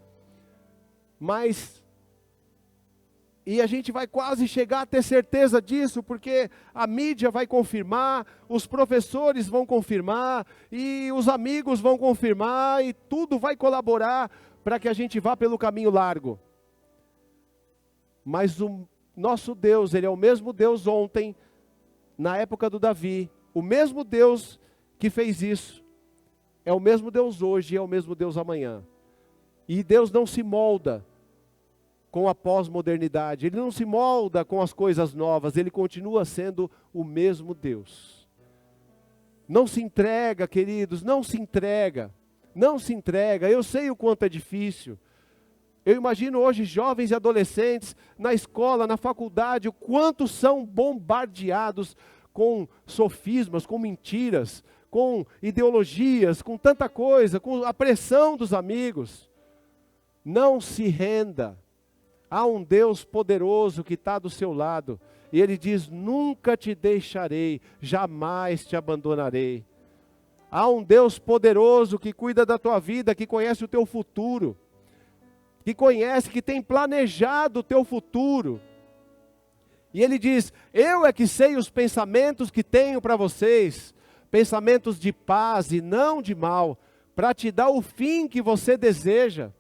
E a gente vai quase chegar a ter certeza disso, porque a mídia vai confirmar, os professores vão confirmar, e os amigos vão confirmar, e tudo vai colaborar para que a gente vá pelo caminho largo. Mas o nosso Deus, Ele é o mesmo Deus ontem, na época do Davi, o mesmo Deus que fez isso, é o mesmo Deus hoje e é o mesmo Deus amanhã. E Deus não se molda com a pós-modernidade, Ele não se molda com as coisas novas, Ele continua sendo o mesmo Deus. Não se entrega, queridos, não se entrega. Não se entrega, eu sei o quanto é difícil. Eu imagino hoje jovens e adolescentes na escola, na faculdade, o quanto são bombardeados com sofismas, com mentiras, com ideologias, com tanta coisa, com a pressão dos amigos. Não se renda. Há um Deus poderoso que está do seu lado. E Ele diz, nunca te deixarei, jamais te abandonarei. Há um Deus poderoso que cuida da tua vida, que conhece o teu futuro, que conhece, que tem planejado o teu futuro. E Ele diz, eu é que sei os pensamentos que tenho para vocês, pensamentos de paz e não de mal, para te dar o fim que você deseja.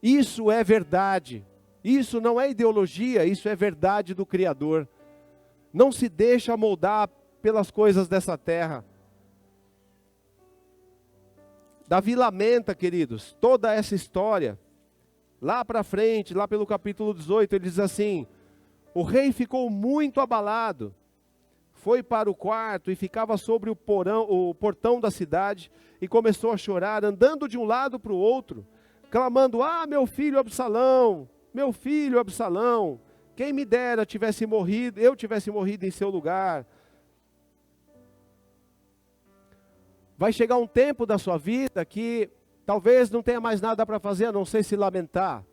Isso é verdade, isso não é ideologia, isso é verdade do Criador. Não se deixa moldar pelas coisas dessa terra. Davi lamenta, queridos, toda essa história. Lá para frente, lá pelo capítulo 18, ele diz assim, o rei ficou muito abalado, foi para o quarto e ficava sobre o portão da cidade e começou a chorar, andando de um lado para o outro, clamando, meu filho Absalão, quem me dera tivesse morrido, eu tivesse morrido em seu lugar. Vai chegar um tempo da sua vida que talvez não tenha mais nada para fazer, a não ser se lamentar.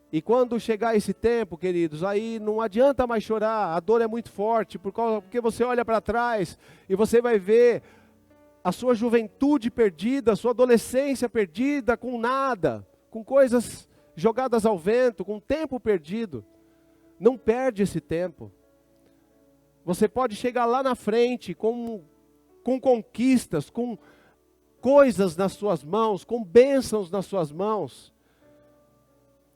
E quando chegar esse tempo, queridos, aí não adianta mais chorar, a dor é muito forte, porque você olha para trás e você vai ver a sua juventude perdida, a sua adolescência perdida com nada, com coisas jogadas ao vento, com tempo perdido. Não perde esse tempo. Você pode chegar lá na frente com conquistas, com coisas nas suas mãos, com bênçãos nas suas mãos,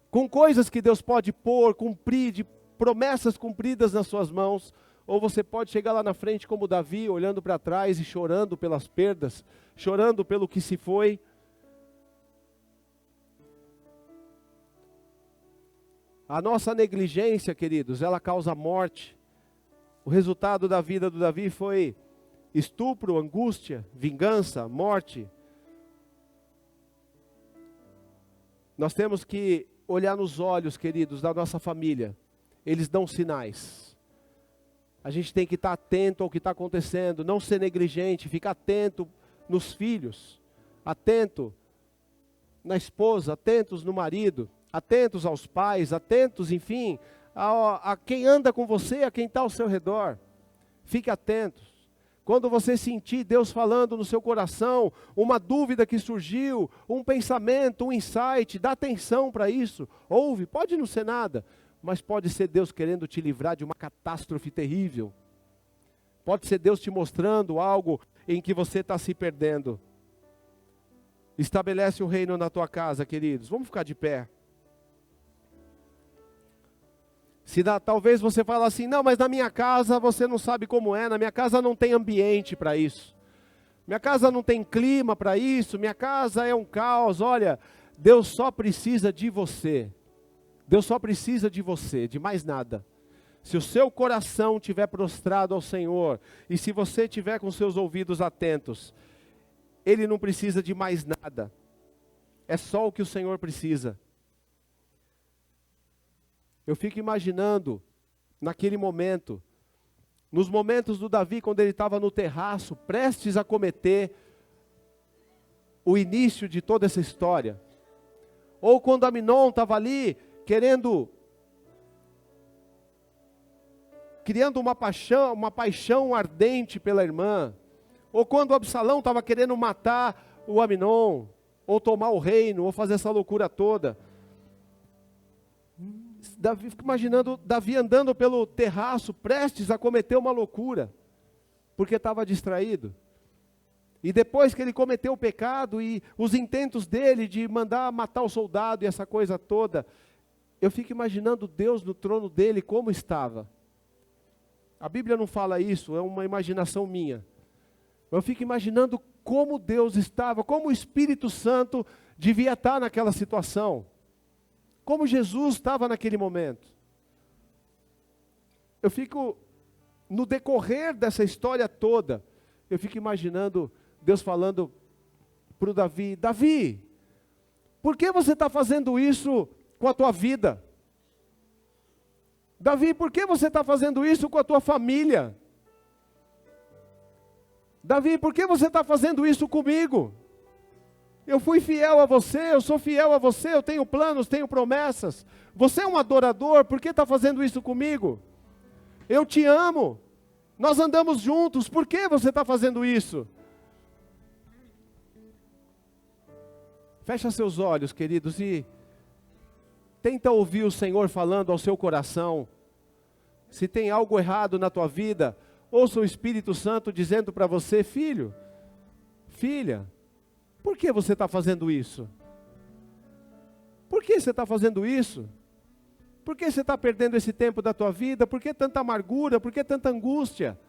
com coisas que Deus pode cumprir, de promessas cumpridas nas suas mãos, ou você pode chegar lá na frente como Davi, olhando para trás e chorando pelas perdas, chorando pelo que se foi. A nossa negligência, queridos, ela causa morte. O resultado da vida do Davi foi estupro, angústia, vingança, morte. Nós temos que olhar nos olhos, queridos, da nossa família. Eles dão sinais. A gente tem que estar atento ao que está acontecendo, não ser negligente, ficar atento nos filhos, atento na esposa, atentos no marido, atentos aos pais, atentos, enfim, a quem anda com você, a quem está ao seu redor. Fique atento. Quando você sentir Deus falando no seu coração, uma dúvida que surgiu, um pensamento, um insight, dá atenção para isso. Ouve, pode não ser nada, mas pode ser Deus querendo te livrar de uma catástrofe terrível. Pode ser Deus te mostrando algo em que você está se perdendo. Estabelece o reino na tua casa, queridos. Vamos ficar de pé. Talvez você fale assim, não, mas na minha casa você não sabe como é, na minha casa não tem ambiente para isso. Minha casa não tem clima para isso, minha casa é um caos. Olha, Deus só precisa de você. Deus só precisa de você, de mais nada. Se o seu coração estiver prostrado ao Senhor, e se você estiver com seus ouvidos atentos, Ele não precisa de mais nada. É só o que o Senhor precisa. Eu fico imaginando, naquele momento, nos momentos do Davi, quando ele estava no terraço, prestes a cometer o início de toda essa história. Ou quando Aminon estava ali, criando uma paixão ardente pela irmã. Ou quando Absalão estava querendo matar o Aminon, ou tomar o reino, ou fazer essa loucura toda. Fico imaginando Davi andando pelo terraço, prestes a cometer uma loucura, porque estava distraído. E depois que ele cometeu o pecado, e os intentos dele de mandar matar o soldado, e essa coisa toda, eu fico imaginando Deus no trono dele, como estava. A Bíblia não fala isso, é uma imaginação minha. Eu fico imaginando como Deus estava, como o Espírito Santo devia estar naquela situação. Como Jesus estava naquele momento. Eu fico, no decorrer dessa história toda, eu fico imaginando Deus falando para o Davi: Davi, por que você está fazendo isso com a tua vida? Davi, por que você está fazendo isso com a tua família? Davi, por que você está fazendo isso comigo? Eu fui fiel a você, eu sou fiel a você, eu tenho planos, tenho promessas. Você é um adorador, por que está fazendo isso comigo? Eu te amo, nós andamos juntos, por que você está fazendo isso? Fecha seus olhos, queridos, e tenta ouvir o Senhor falando ao seu coração. Se tem algo errado na tua vida, ouça o Espírito Santo dizendo para você: filho, filha, por que você está fazendo isso? Por que você está fazendo isso? Por que você está perdendo esse tempo da tua vida? Por que tanta amargura? Por que tanta angústia?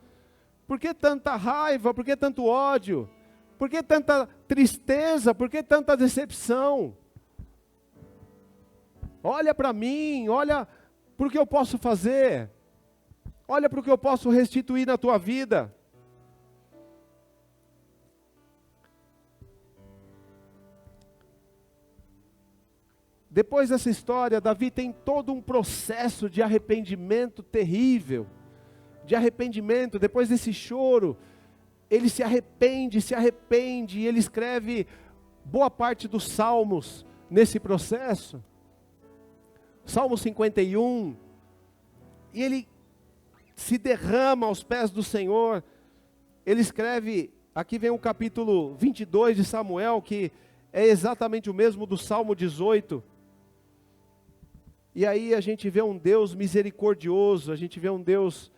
Por que tanta raiva? Por que tanto ódio? Por que tanta tristeza? Por que tanta decepção? Olha para mim, olha para o que eu posso fazer. Olha para o que eu posso restituir na tua vida. Depois dessa história, Davi tem todo um processo de arrependimento terrível. De arrependimento, depois desse choro, ele se arrepende, e ele escreve boa parte dos salmos nesse processo. Salmo 51, e ele se derrama aos pés do Senhor. Ele escreve, aqui vem o capítulo 22 de Samuel, que é exatamente o mesmo do Salmo 18. E aí a gente vê um Deus misericordioso, a gente vê um Deus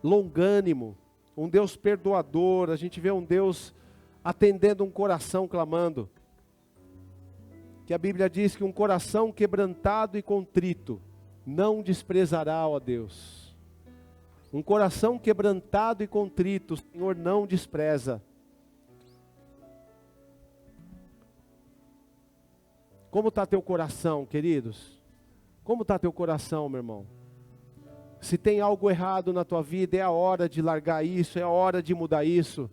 longânimo, um Deus perdoador, a gente vê um Deus atendendo um coração clamando. Que a Bíblia diz que um coração quebrantado e contrito não desprezará, ó Deus. Um coração quebrantado e contrito, o Senhor não despreza. Como está teu coração, queridos? Como está teu coração, meu irmão? Se tem algo errado na tua vida, é a hora de largar isso, é a hora de mudar isso.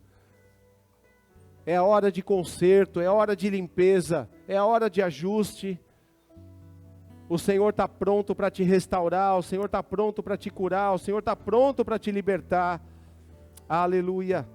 É a hora de conserto, é a hora de limpeza, é a hora de ajuste. O Senhor está pronto para te restaurar, o Senhor está pronto para te curar, o Senhor está pronto para te libertar. Aleluia.